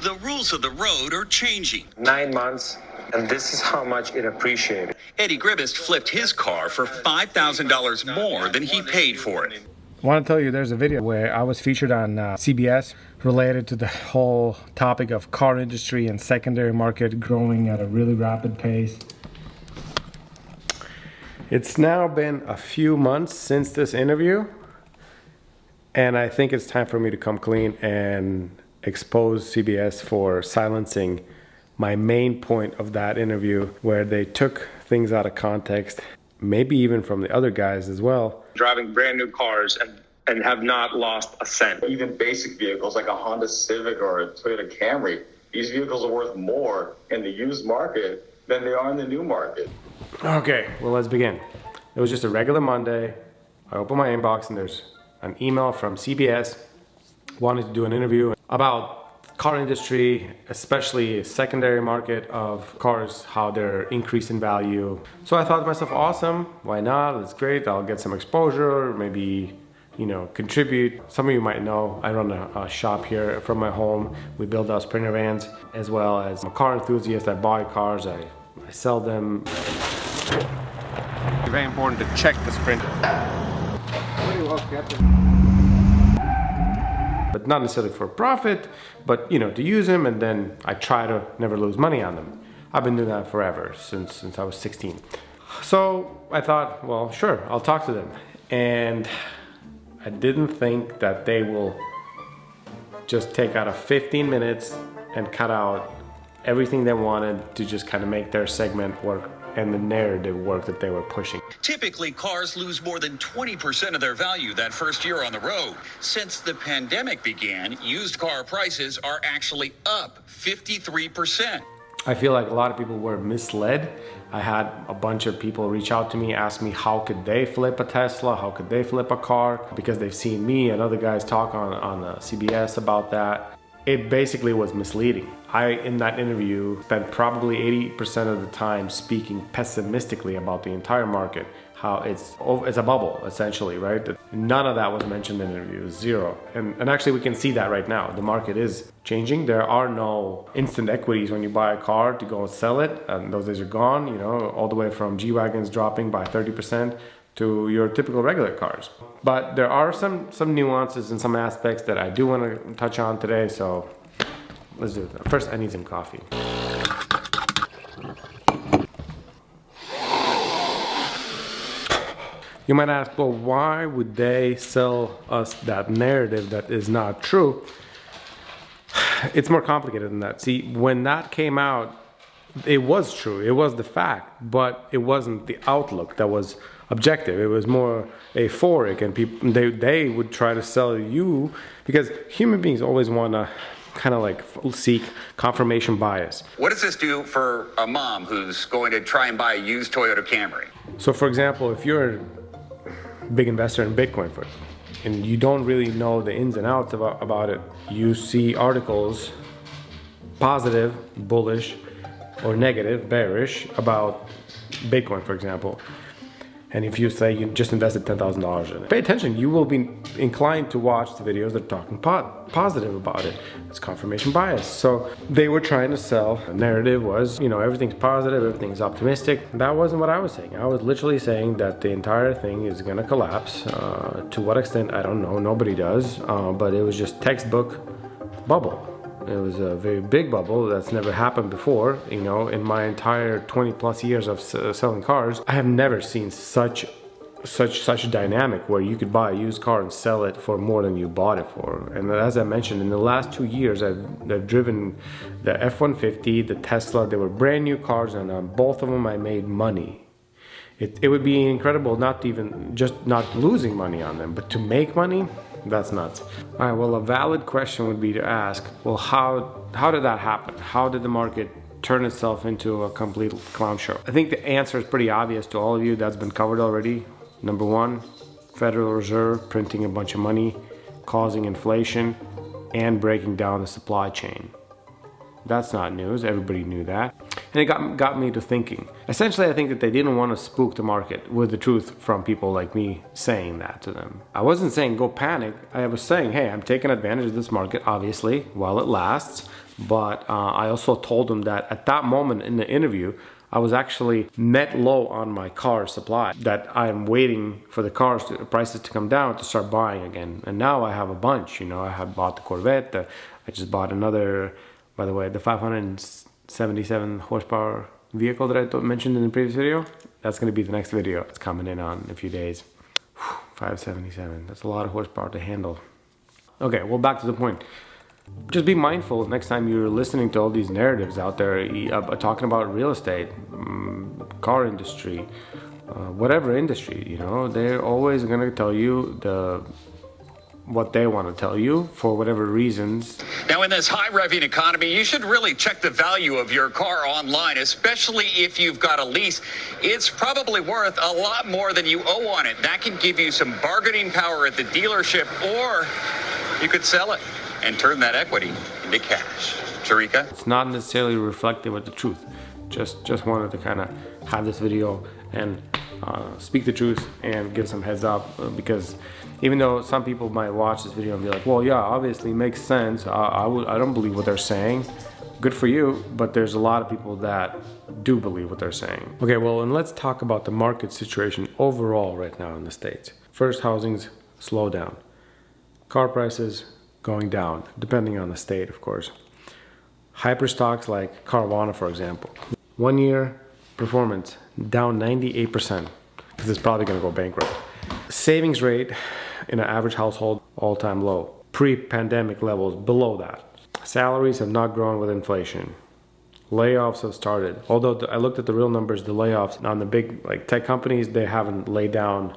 The rules of the road are changing. 9 months, and this is how much it appreciated. Eddie Gribist flipped his car for $5,000 more than he paid for it. I want to tell you there's a video where I was featured on CBS related to the whole topic of car industry and secondary market growing at a really rapid pace. It's now been a few months since this interview, and I think it's time for me to come clean and expose CBS for silencing my main point of that interview, where they took things out of context, maybe even from the other guys as well. Driving brand new cars and have not lost a cent. Even basic vehicles like a Honda Civic or a Toyota Camry, these vehicles are worth more in the used market than they are in the new market. Okay, well, let's begin. It was just a regular Monday. I opened my inbox and there's an email from CBS wanting to do an interview about car industry, especially secondary market of cars, how they're increasing value. So I thought to myself, awesome, why not? It's great. I'll get some exposure, maybe, contribute. Some of you might know I run a shop here from my home. We build out Sprinter vans, as well as I'm a car enthusiast. I buy cars, I sell them. Very important to check the Sprinter. But not necessarily for profit, but to use them, and then I try to never lose money on them. I've been doing that forever, since I was 16. So I thought, well, sure, I'll talk to them. And I didn't think that they will just take out 15 minutes and cut out everything they wanted to just kind of make their segment work and the narrative work that they were pushing. Typically, cars lose more than 20% of their value that first year on the road. Since the pandemic began, used car prices are actually up 53%. I feel like a lot of people were misled. I had a bunch of people reach out to me, ask me how could they flip a Tesla, how could they flip a car, because they've seen me and other guys talk on CBS about that. It basically was misleading. I, in that interview, spent probably 80% of the time speaking pessimistically about the entire market, how it's a bubble, essentially, right? None of that was mentioned in the interview, zero. And actually, we can see that right now. The market is changing. There are no instant equities when you buy a car to go and sell it. And those days are gone, all the way from G-Wagons dropping by 30% to your typical regular cars. But there are some nuances and some aspects that I do want to touch on today, so let's do it. First, I need some coffee. You might ask, well, why would they sell us that narrative that is not true? It's more complicated than that. See, when that came out, it was true, it was the fact, but it wasn't the outlook that was objective. It was more euphoric, and people they would try to sell you, because human beings always want to kind of like seek confirmation bias. What does this do for a mom who's going to try and buy a used Toyota Camry? So for example, if you're a big investor in Bitcoin, and you don't really know the ins and outs about it, you see articles, positive, bullish, or negative, bearish, about Bitcoin, for example. And if you say you just invested $10,000 in it, pay attention. You will be inclined to watch the videos that are talking positive about it. It's confirmation bias. So they were trying to sell. The narrative was, everything's positive, everything's optimistic. That wasn't what I was saying. I was literally saying that the entire thing is going to collapse. To what extent, I don't know. Nobody does. But it was just textbook bubble. It was a very big bubble that's never happened before. In my entire 20 plus years of selling cars, I have never seen such a dynamic where you could buy a used car and sell it for more than you bought it for. And as I mentioned, in the last 2 years, I've driven the F-150, the Tesla. They were brand new cars, and on both of them I made money. It would be incredible not losing money on them, but to make money, that's nuts. All right, well, a valid question would be to ask, well, how did that happen? How did the market turn itself into a complete clown show? I think the answer is pretty obvious to all of you. That's been covered already. Number one, Federal Reserve printing a bunch of money, causing inflation, and breaking down the supply chain. That's not news. Everybody knew that. And it got me to thinking. Essentially, I think that they didn't want to spook the market with the truth from people like me saying that to them. I wasn't saying go panic. I was saying, hey, I'm taking advantage of this market, obviously, while it lasts. But I also told him that at that moment in the interview, I was actually net low on my car supply, that I'm waiting for the prices to come down to start buying again. And now I have a bunch, you know, I have bought the Corvette. I just bought another, by the way, the 577 horsepower vehicle that I mentioned in the previous video. That's going to be the next video. It's coming in on a few days. 577, that's a lot of horsepower to handle. Okay, well, back to the point. Just be mindful next time you're listening to all these narratives out there talking about real estate, car industry, whatever industry, you know, they're always going to tell you what they want to tell you for whatever reasons. Now, in this high-revving economy, you should really check the value of your car online, especially if you've got a lease. It's probably worth a lot more than you owe on it. That can give you some bargaining power at the dealership, or you could sell it and turn that equity into cash. Sharika? It's not necessarily reflective of the truth. Just wanted to kind of have this video and speak the truth and give some heads up, because even though some people might watch this video and be like, well, yeah, obviously it makes sense. I don't believe what they're saying. Good for you, but there's a lot of people that do believe what they're saying. Okay, well, and let's talk about the market situation overall right now in the States. First, housing's slow down. Car prices going down, depending on the state, of course. Hyper stocks like Carvana, for example. 1 year performance down 98%, because it's probably going to go bankrupt. Savings rate in an average household, all-time low. Pre-pandemic levels, below that. Salaries have not grown with inflation. Layoffs have started. Although I looked at the real numbers, the layoffs on the big tech companies, they haven't laid down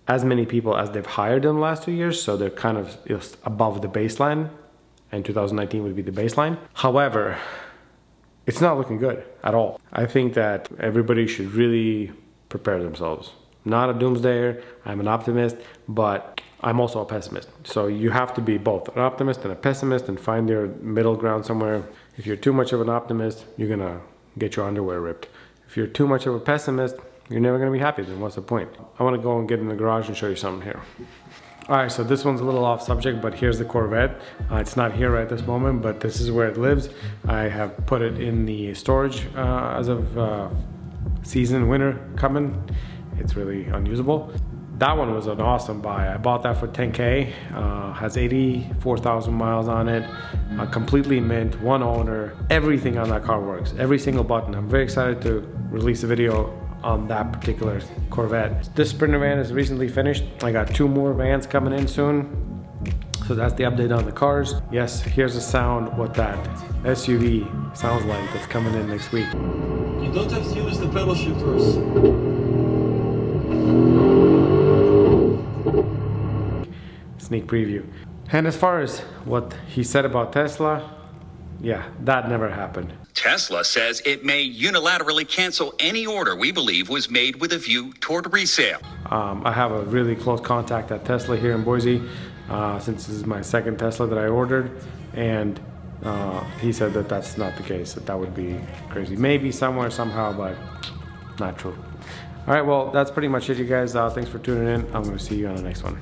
as many people as they've hired in the last 2 years, so they're kind of above the baseline, and 2019 would be the baseline. However, it's not looking good at all. I think that everybody should really prepare themselves. Not a doomsdayer, I'm an optimist, but I'm also a pessimist. So you have to be both an optimist and a pessimist and find your middle ground somewhere. If you're too much of an optimist, you're gonna get your underwear ripped. If you're too much of a pessimist, you're never gonna be happy, then what's the point? I wanna go and get in the garage and show you something here. All right, so this one's a little off subject, but here's the Corvette. It's not here right this moment, but this is where it lives. I have put it in the storage as of season winter coming. It's really unusable. That one was an awesome buy. I bought that for $10K. Has 84,000 miles on it. Completely mint, one owner. Everything on that car works. Every single button. I'm very excited to release a video on that particular Corvette. This Sprinter van is recently finished. I got 2 more vans coming in soon. So that's the update on the cars. Yes, here's the sound, what that SUV sounds like that's coming in next week. You don't have to use the pedal shifters. Sneak preview. And as far as what he said about Tesla, yeah, that never happened. Tesla says it may unilaterally cancel any order we believe was made with a view toward resale. I have a really close contact at Tesla here in Boise, since this is my second Tesla that I ordered, and he said that that's not the case, that would be crazy. Maybe somewhere, somehow, but not true. All right, well, that's pretty much it, you guys. Thanks for tuning in. I'm going to see you on the next one.